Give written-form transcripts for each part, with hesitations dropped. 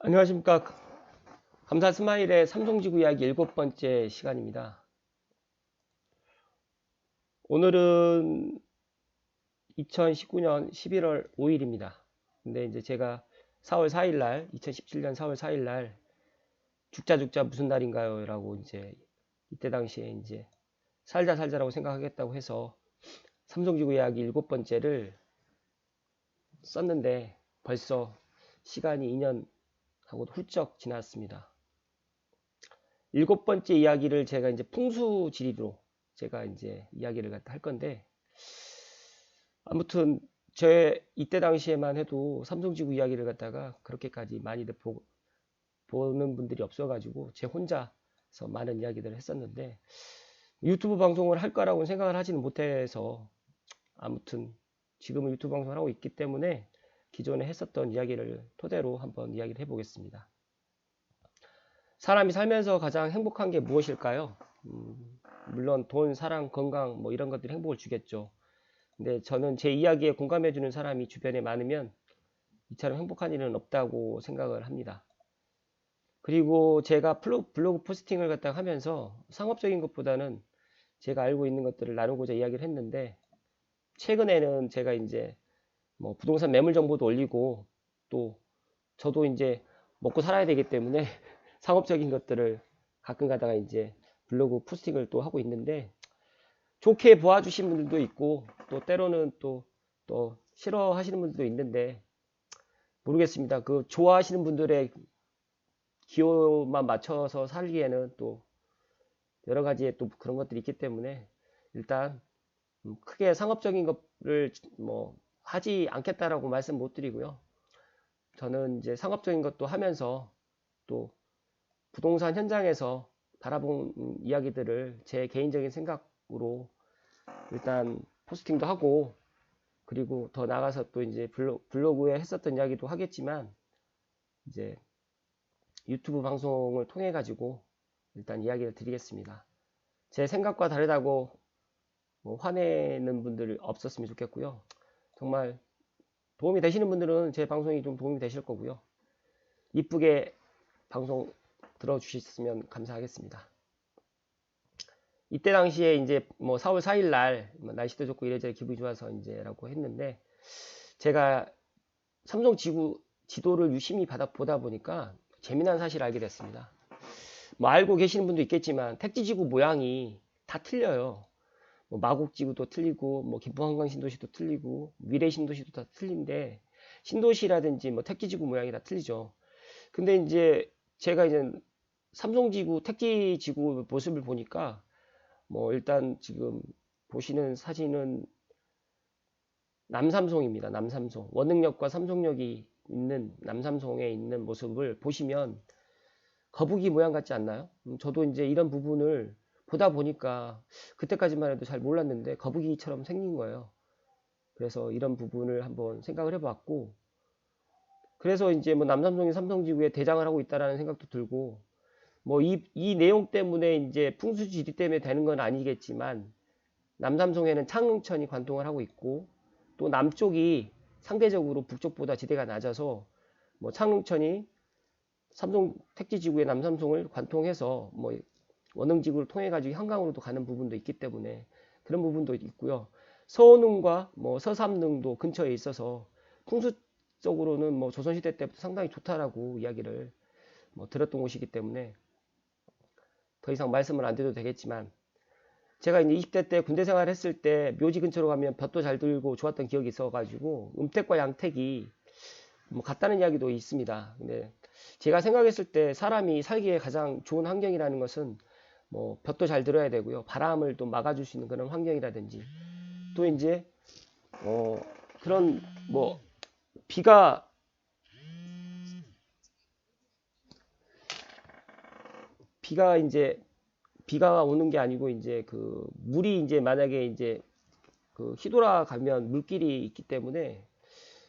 안녕하십니까. 감사 스마일의 삼성지구 이야기 7번째 시간입니다. 오늘은 2019년 11월 5일입니다. 근데 이제 제가 4월 4일 날, 2017년 4월 4일 날 죽자 무슨 날인가요? 라고 이제 이때 당시에 이제 살자라고 생각하겠다고 해서 삼성지구 이야기 7번째를 썼는데 벌써 시간이 2년하고 훌쩍 지났습니다. 7번째 이야기를 제가 이제 풍수지리로 제가 이제 이야기를 갖다 할 건데, 아무튼 제 이때 당시에만 해도 삼성지구 이야기를 갖다가 그렇게까지 많이들 보는 분들이 없어가지고 제 혼자서 많은 이야기들을 했었는데, 유튜브 방송을 할 거라고 생각을 하지는 못해서, 아무튼 지금은 유튜브 방송을 하고 있기 때문에 기존에 했었던 이야기를 토대로 한번 이야기를 해보겠습니다. 사람이 살면서 가장 행복한 게 무엇일까요? 물론 돈, 사랑, 건강 뭐 이런 것들이 행복을 주겠죠. 근데 저는 제 이야기에 공감해주는 사람이 주변에 많으면 이처럼 행복한 일은 없다고 생각을 합니다. 그리고 제가 블로그 포스팅을 갖다 하면서 상업적인 것보다는 제가 알고 있는 것들을 나누고자 이야기를 했는데, 최근에는 제가 이제 뭐 부동산 매물 정보도 올리고, 또 저도 이제 먹고 살아야 되기 때문에 상업적인 것들을 가끔 가다가 이제 블로그 포스팅을 또 하고 있는데, 좋게 보아주신 분들도 있고 또 때로는 또 싫어하시는 분들도 있는데, 모르겠습니다. 그 좋아하시는 분들의 기호만 맞춰서 살기에는 또 여러 가지의 또 그런 것들이 있기 때문에 일단 크게 상업적인 것을 뭐 하지 않겠다라고 말씀 못 드리고요. 저는 이제 상업적인 것도 하면서 또 부동산 현장에서 바라본 이야기들을 제 개인적인 생각으로 일단 포스팅도 하고, 그리고 더 나가서 또 이제 블로그에 했었던 이야기도 하겠지만, 이제 유튜브 방송을 통해 가지고 일단 이야기를 드리겠습니다. 제 생각과 다르다고 뭐 화내는 분들 없었으면 좋겠고요. 정말 도움이 되시는 분들은 제 방송이 좀 도움이 되실 거고요. 이쁘게 방송 들어주셨으면 감사하겠습니다. 이때 당시에 이제 뭐 4월 4일 날 날씨도 좋고 이래저래 기분이 좋아서 이제라고 했는데, 제가 삼성 지도를 유심히 보다 보니까 재미난 사실을 알게 됐습니다. 뭐 알고 계시는 분도 있겠지만 택지지구 모양이 다 틀려요. 뭐 마곡지구도 틀리고 뭐 기풍한강신도시도 틀리고 미래신도시도 다 틀린데, 신도시라든지 뭐 택지지구 모양이 다 틀리죠. 근데 이제 제가 이제 삼성지구 택지지구 모습을 보니까, 뭐 일단 지금 보시는 사진은 남삼송입니다. 남삼송. 원흥역과 삼성역이 있는 남삼송에 있는 모습을 보시면 거북이 모양 같지 않나요? 저도 이제 이런 부분을 보다 보니까 그때까지만 해도 잘 몰랐는데 거북이처럼 생긴 거예요. 그래서 이런 부분을 한번 생각을 해봤고, 그래서 이제 뭐 남삼송이 삼성지구에 대장을 하고 있다라는 생각도 들고, 뭐 이 내용 때문에 이제 풍수지리 때문에 되는 건 아니겠지만, 남삼송에는 창릉천이 관통을 하고 있고, 또 남쪽이 상대적으로 북쪽보다 지대가 낮아서 뭐 창릉천이 삼성 택지지구의 남삼송을 관통해서 뭐 원흥지구를 통해 가지고 한강으로도 가는 부분도 있기 때문에 그런 부분도 있고요. 서원릉과 뭐 서삼릉도 근처에 있어서 풍수적으로는 뭐 조선시대 때부터 상당히 좋다라고 이야기를 뭐 들었던 곳이기 때문에 더 이상 말씀을 안 드려도 되겠지만, 제가 이제 20대 때 군대 생활을 했을 때 묘지 근처로 가면 볕도 잘 들고 좋았던 기억이 있어가지고 음택과 양택이 뭐 같다는 이야기도 있습니다. 근데 제가 생각했을 때 사람이 살기에 가장 좋은 환경이라는 것은 뭐 볕도 잘 들어야 되고요. 바람을 또 막아줄 수 있는 그런 환경이라든지, 또 이제 어 그런 뭐 비가 비가 이제 비가 오는 게 아니고, 이제 그 물이 이제 만약에 이제 그 휘돌아 가면 물길이 있기 때문에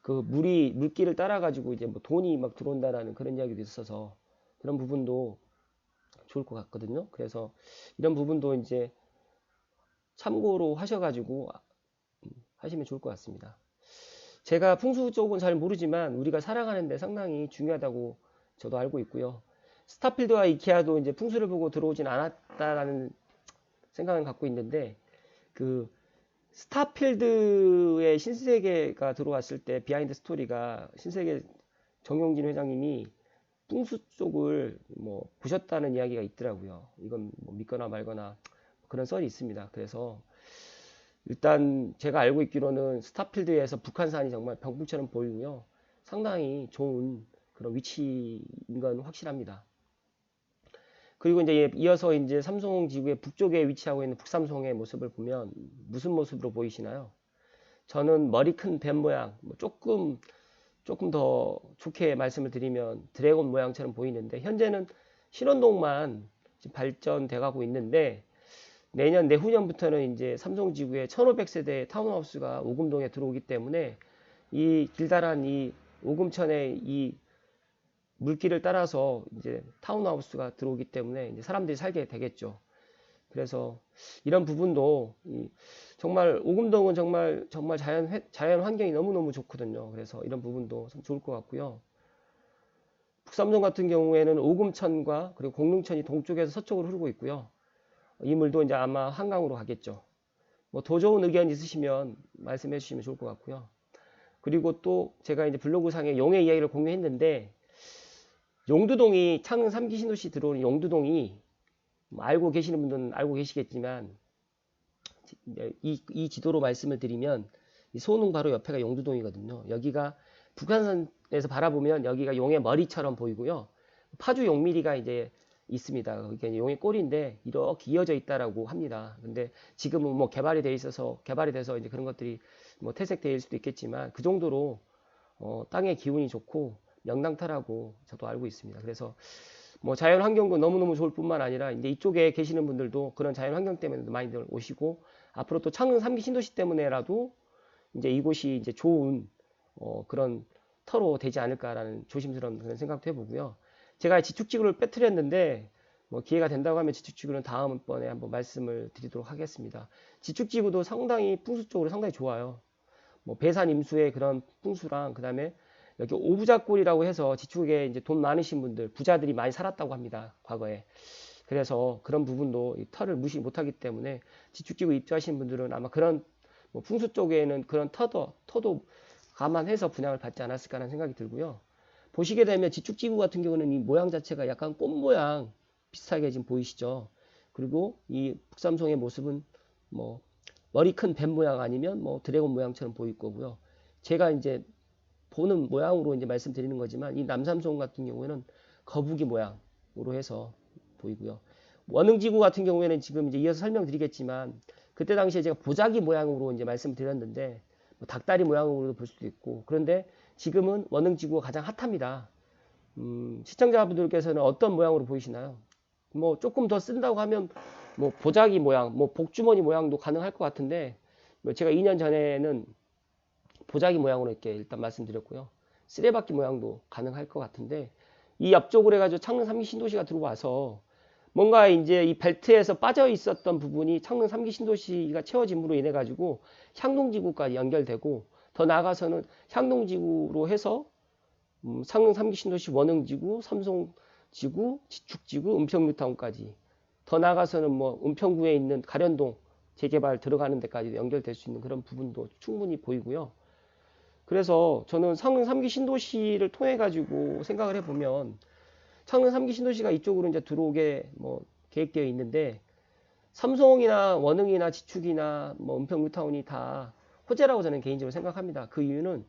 그 물길을 따라 가지고 이제 뭐 돈이 막 들어온다라는 그런 이야기도 있어서 그런 부분도 좋을 것 같거든요. 그래서 이런 부분도 이제 참고로 하셔가지고 하시면 좋을 것 같습니다. 제가 풍수 쪽은 잘 모르지만 우리가 살아가는데 상당히 중요하다고 저도 알고 있고요. 스타필드와 이케아도 이제 풍수를 보고 들어오진 않았다라는 생각을 갖고 있는데, 그 스타필드의 신세계가 들어왔을 때 비하인드 스토리가, 신세계 정용진 회장님이 풍수 쪽을 뭐 보셨다는 이야기가 있더라고요. 이건 뭐 믿거나 말거나 그런 썰이 있습니다. 그래서 일단 제가 알고 있기로는 스타필드에서 북한산이 정말 병풍처럼 보이고요. 상당히 좋은 그런 위치인 건 확실합니다. 그리고 이제 이어서 이제 삼성지구의 북쪽에 위치하고 있는 북삼성의 모습을 보면 무슨 모습으로 보이시나요? 저는 머리 큰 뱀 모양, 뭐 조금 더 좋게 말씀을 드리면 드래곤 모양처럼 보이는데, 현재는 신원동만 발전돼 가고 있는데, 내년 내후년부터는 이제 삼성지구의 1500세대 타운하우스가 오금동에 들어오기 때문에 이 길다란 이 오금천의 이 물길을 따라서 이제 타운하우스가 들어오기 때문에 이제 사람들이 살게 되겠죠. 그래서 이런 부분도 정말 오금동은 정말 자연 환경이 너무너무 좋거든요. 그래서 이런 부분도 참 좋을 것 같고요. 북삼동 같은 경우에는 오금천과 그리고 공릉천이 동쪽에서 서쪽으로 흐르고 있고요. 이 물도 이제 아마 한강으로 가겠죠. 뭐 더 좋은 의견 있으시면 말씀해 주시면 좋을 것 같고요. 그리고 또 제가 이제 블로그상에 용의 이야기를 공유했는데, 용두동이 창릉 3기 신도시 들어오는 용두동이 알고 계시는 분들은 알고 계시겠지만, 이 지도로 말씀을 드리면 이 소농 바로 옆에가 용두동이거든요. 여기가 북한산에서 바라보면 여기가 용의 머리처럼 보이고요. 파주 용미리가 이제 있습니다. 그러니까 용의 꼬리인데 이렇게 이어져 있다라고 합니다. 근데 지금은 뭐 개발이 돼서 이제 그런 것들이 뭐 퇴색될 수도 있겠지만, 그 정도로 땅의 기운이 좋고 명랑탈하고 저도 알고 있습니다. 그래서 뭐 자연 환경도 너무너무 좋을 뿐만 아니라 이제 이쪽에 계시는 분들도 그런 자연 환경 때문에 많이들 오시고, 앞으로 또 창릉 3기 신도시 때문에라도 이제 이곳이 이제 좋은 그런 터로 되지 않을까라는 조심스러운 그런 생각도 해보고요. 제가 지축지구를 빼뜨렸는데 뭐 기회가 된다고 하면 지축지구는 다음번에 한번 말씀을 드리도록 하겠습니다. 지축지구도 상당히 풍수 쪽으로 상당히 좋아요. 뭐 배산 임수의 그런 풍수랑, 그다음에 여기 오부작골이라고 해서 지축에 이제 돈 많으신 분들, 부자들이 많이 살았다고 합니다, 과거에. 그래서 그런 부분도 이 터를 무시 못하기 때문에 지축지구 입주하시는 분들은 아마 그런 뭐 풍수 쪽에는 그런 터도 감안해서 분양을 받지 않았을까라는 생각이 들고요. 보시게 되면 지축지구 같은 경우는 이 모양 자체가 약간 꽃 모양 비슷하게 지금 보이시죠. 그리고 이 북삼성의 모습은 뭐 머리 큰 뱀 모양 아니면 뭐 드래곤 모양처럼 보일 거고요. 제가 이제 보는 모양으로 이제 말씀드리는 거지만, 이 남삼성 같은 경우에는 거북이 모양으로 해서 보이고요. 원흥지구 같은 경우에는 지금 이제 이어서 설명드리겠지만, 그때 당시에 제가 보자기 모양으로 이제 말씀드렸는데 뭐 닭다리 모양으로도 볼 수도 있고, 그런데 지금은 원흥지구가 가장 핫합니다. 시청자분들께서는 어떤 모양으로 보이시나요? 뭐 조금 더 쓴다고 하면 뭐 보자기 모양, 뭐 복주머니 모양도 가능할 것 같은데, 뭐 제가 2년 전에는 보자기 모양으로 이렇게 일단 말씀드렸고요. 쓰레받기 모양도 가능할 것 같은데, 이 옆쪽으로 해가지고 창릉 3기 신도시가 들어와서 뭔가 이제 이 벨트에서 빠져 있었던 부분이 창릉 3기 신도시가 채워짐으로 인해 가지고 향동지구까지 연결되고, 더 나아가서는 향동지구로 해서 창릉 3기 신도시 원흥지구, 삼성지구, 지축지구, 은평뉴타운까지, 더 나아가서는 뭐 은평구에 있는 가련동 재개발 들어가는 데까지 연결될 수 있는 그런 부분도 충분히 보이고요. 그래서 저는 창릉 3기 신도시를 통해 가지고 생각을 해보면, 창릉 3기 신도시가 이쪽으로 이제 들어오게 뭐 계획되어 있는데, 삼성이나 원흥이나 지축이나 뭐 은평뉴타운이 다 호재라고 저는 개인적으로 생각합니다. 그 이유는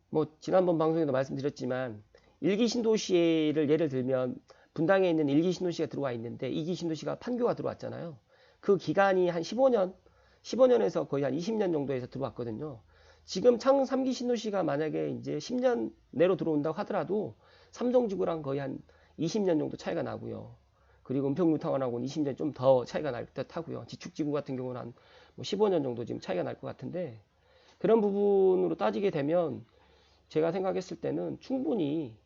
뭐 지난번 방송에도 말씀드렸지만, 1기 신도시를 예를 들면 분당에 있는 1기 신도시가 들어와 있는데 2기 신도시가 판교가 들어왔잖아요. 그 기간이 한 15년에서 거의 한 20년 정도에서 들어왔거든요. 지금 창릉 3기 신도시가 만약에 이제 10년 내로 들어온다고 하더라도 삼성지구랑 거의 한 20년 정도 차이가 나고요. 그리고 은평뉴타운하고는 20년 좀 더 차이가 날 듯 하고요. 지축지구 같은 경우는 한 15년 정도 지금 차이가 날 것 같은데, 그런 부분으로 따지게 되면 제가 생각했을 때는 충분히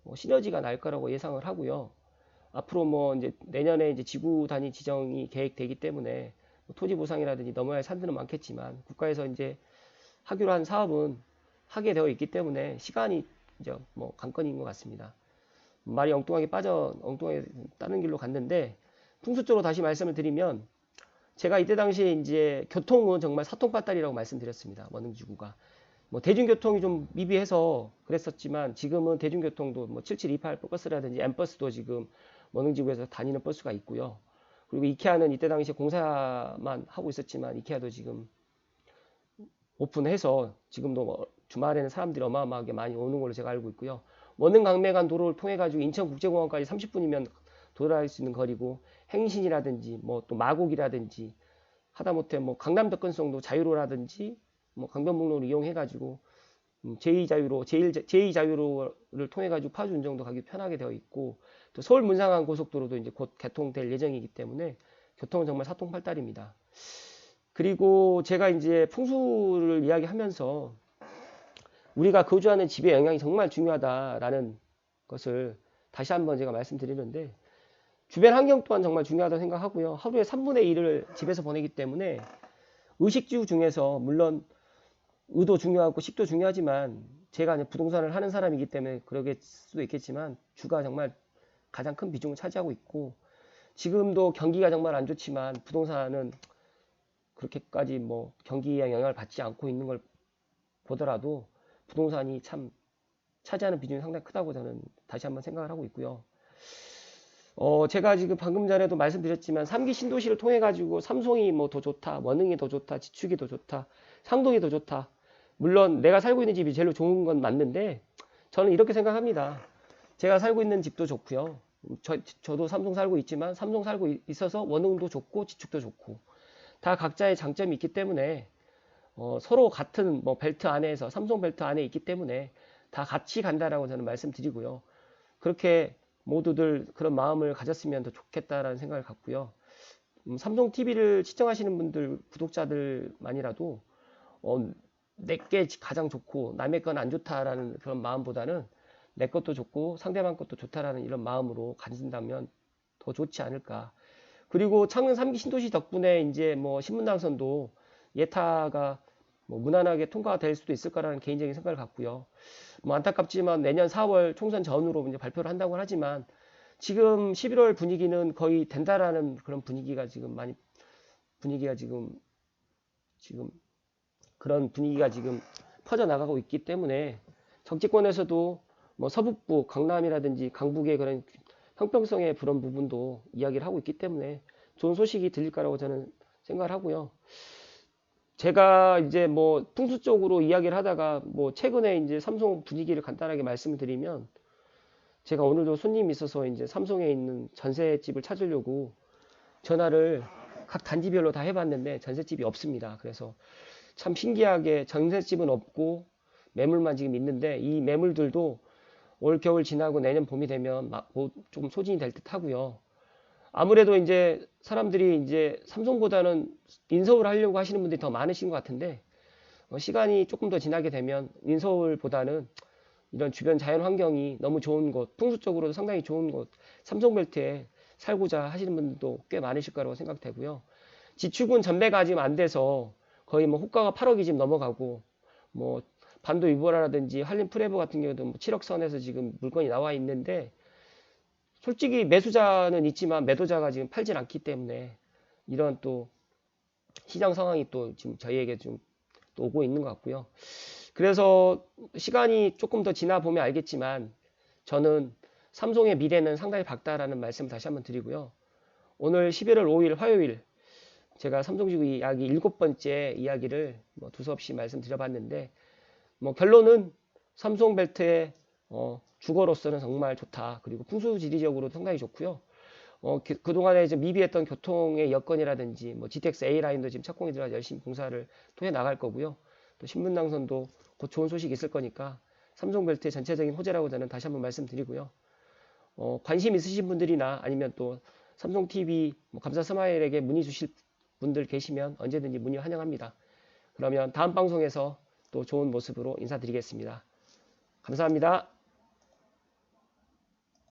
뭐 시너지가 날 거라고 예상을 하고요. 앞으로 뭐 이제 내년에 이제 지구 단위 지정이 계획되기 때문에 뭐 토지 보상이라든지 넘어야 할 산들은 많겠지만, 국가에서 이제 하기로 한 사업은 하게 되어 있기 때문에 시간이 이제 뭐 관건인 것 같습니다. 말이 엉뚱하게 다른 길로 갔는데 풍수 쪽으로 다시 말씀을 드리면 제가 이때 당시에 이제 교통은 정말 사통팔달이라고 말씀드렸습니다. 원흥지구가. 뭐 대중교통이 좀 미비해서 그랬었지만 지금은 대중교통도 뭐 7728 버스라든지 M버스도 지금 원흥지구에서 다니는 버스가 있고요. 그리고 이케아는 이때 당시에 공사만 하고 있었지만 이케아도 지금 오픈해서 지금도 뭐 주말에는 사람들이 어마어마하게 많이 오는 걸로 제가 알고 있고요. 원흥 강매간 도로를 통해 가지고 인천국제공항까지 30분이면 도달할 수 있는 거리고 행신이라든지 뭐 또 마곡이라든지 하다못해 뭐 강남 접근성도 자유로라든지 뭐 강변북로를 이용해 가지고 제2자유로를 통해 가지고 파주 운정도 가기 편하게 되어 있고 또 서울 문상항 고속도로도 이제 곧 개통될 예정이기 때문에 교통은 정말 사통팔달입니다. 그리고 제가 이제 풍수를 이야기하면서 우리가 거주하는 집의 영향이 정말 중요하다라는 것을 다시 한번 제가 말씀드리는데 주변 환경 또한 정말 중요하다고 생각하고요. 하루에 3분의 1을 집에서 보내기 때문에 의식주 중에서 물론 의도 중요하고 식도 중요하지만 제가 이제 부동산을 하는 사람이기 때문에 그러겠 수도 있겠지만 주가 정말 가장 큰 비중을 차지하고 있고 지금도 경기가 정말 안 좋지만 부동산은 그렇게까지 뭐 경기에 영향을 받지 않고 있는 걸 보더라도 부동산이 참 차지하는 비중이 상당히 크다고 저는 다시 한번 생각을 하고 있고요. 제가 지금 방금 전에도 말씀드렸지만 3기 신도시를 통해 가지고 삼성이 뭐 더 좋다, 원흥이 더 좋다, 지축이 더 좋다, 상동이 더 좋다. 물론 내가 살고 있는 집이 제일 좋은 건 맞는데 저는 이렇게 생각합니다. 제가 살고 있는 집도 좋고요. 저도 삼성 살고 있지만 삼성 살고 있어서 원흥도 좋고 지축도 좋고 다 각자의 장점이 있기 때문에 서로 같은 뭐 벨트 안에서 삼성 벨트 안에 있기 때문에 다 같이 간다라고 저는 말씀드리고요. 그렇게 모두들 그런 마음을 가졌으면 더 좋겠다라는 생각을 갖고요. 삼성 TV를 시청하시는 분들 구독자들만이라도 내게 가장 좋고 남의 건 안 좋다라는 그런 마음보다는 내 것도 좋고 상대방 것도 좋다라는 이런 마음으로 가진다면 더 좋지 않을까. 그리고 창릉 3기 신도시 덕분에 이제 뭐 신분당선도 예타가 뭐 무난하게 통과가 될 수도 있을 거라는 개인적인 생각을 갖고요. 뭐 안타깝지만 내년 4월 총선 전후로 이제 발표를 한다고 하지만 지금 11월 분위기는 거의 된다라는 그런 분위기가 지금 지금 그런 분위기가 지금 퍼져나가고 있기 때문에 정치권에서도 뭐 서북부, 강남이라든지 강북의 그런 형평성의 그런 부분도 이야기를 하고 있기 때문에 좋은 소식이 들릴 거라고 저는 생각을 하고요. 제가 이제 뭐 풍수 쪽으로 이야기를 하다가 뭐 최근에 이제 삼성 분위기를 간단하게 말씀을 드리면 제가 오늘도 손님이 있어서 이제 삼성에 있는 전셋집을 찾으려고 전화를 각 단지별로 다 해봤는데 전셋집이 없습니다. 그래서 참 신기하게 전셋집은 없고 매물만 지금 있는데 이 매물들도 올 겨울 지나고 내년 봄이 되면 좀 소진이 될 듯 하고요. 아무래도 이제 사람들이 이제 삼성보다는 인서울 하려고 하시는 분들이 더 많으신 것 같은데 시간이 조금 더 지나게 되면 인서울보다는 이런 주변 자연 환경이 너무 좋은 곳, 풍수적으로도 상당히 좋은 곳, 삼성벨트에 살고자 하시는 분들도 꽤 많으실 거라고 생각되고요. 지축은 전매가 지금 안 돼서 거의 뭐 호가가 8억이 지금 넘어가고 뭐 반도 유보라든지 한림 프레브 같은 경우도 뭐 7억 선에서 지금 물건이 나와 있는데 솔직히 매수자는 있지만 매도자가 지금 팔질 않기 때문에 이런 또 시장 상황이 또 지금 저희에게 좀 또 오고 있는 것 같고요. 그래서 시간이 조금 더 지나 보면 알겠지만 저는 삼성의 미래는 상당히 밝다라는 말씀을 다시 한번 드리고요. 오늘 11월 5일 화요일 제가 삼성지구 이야기 7번째 이야기를 뭐 두서없이 말씀드려봤는데 뭐 결론은 삼성벨트의 주거로서는 정말 좋다. 그리고 풍수지리적으로 상당히 좋고요. 그동안에 이제 미비했던 교통의 여건이라든지 뭐 GTX A라인도 지금 착공이 들어가 열심히 공사를 통해 나갈 거고요. 또 신분당선도 곧 좋은 소식이 있을 거니까 삼성벨트의 전체적인 호재라고 저는 다시 한번 말씀드리고요. 관심 있으신 분들이나 아니면 또 삼성TV 뭐 감사 스마일에게 문의 주실 분들 계시면 언제든지 문의 환영합니다. 그러면 다음 방송에서 또 좋은 모습으로 인사드리겠습니다. 감사합니다.